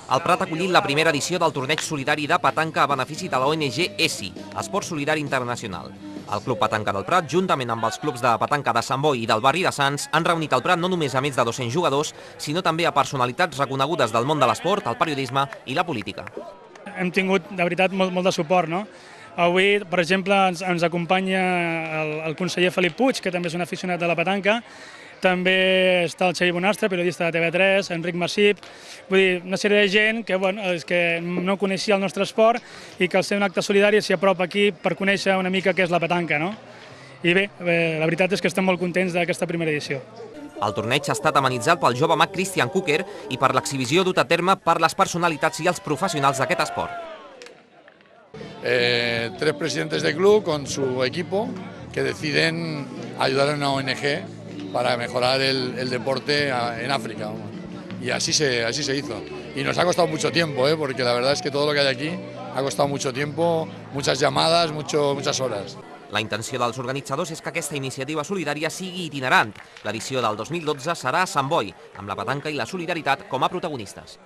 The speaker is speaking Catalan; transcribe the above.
El Prat ha acollit la primera edició del torneig solidari de petanca a benefici de la ONG ESI, Esport Solidari Internacional. El Club Petanca del Prat, juntament amb els clubs de petanca de Sant Boi i del barri de Sants, han reunit al Prat no només a més de 200 jugadors, sinó també a personalitats reconegudes del món de l'esport, el periodisme i la política. Hem tingut, de veritat, molt de suport, no? Avui, per exemple, ens acompanya el conseller Felip Puig, que també és un aficionat de la petanca. També està el Xavi Bonastre, periodista de TV3, Enric Massip, vull dir, una sèrie de gent que no coneixia el nostre esport i que al ser un acte solidari s'hi apropa aquí per conèixer una mica què és la petanca, no? I bé, la veritat és que estem molt contents d'aquesta primera edició. El torneig ha estat amenitzat pel jove mag Christian Kuker i per l'exhibició dut a terme per les personalitats i els professionals d'aquest esport. 3 presidentes de club con su equipo que deciden ayudar a una ONG para mejorar el deporte en África. Y así se hizo. Y nos ha costado mucho tiempo, porque la verdad es que todo lo que hay aquí ha costado mucho tiempo, muchas llamadas, muchas horas. La intenció dels organitzadors és que aquesta iniciativa solidària sigui itinerant. L'edició del 2012 serà a Sant Boi, amb la petanca i la solidaritat com a protagonistes.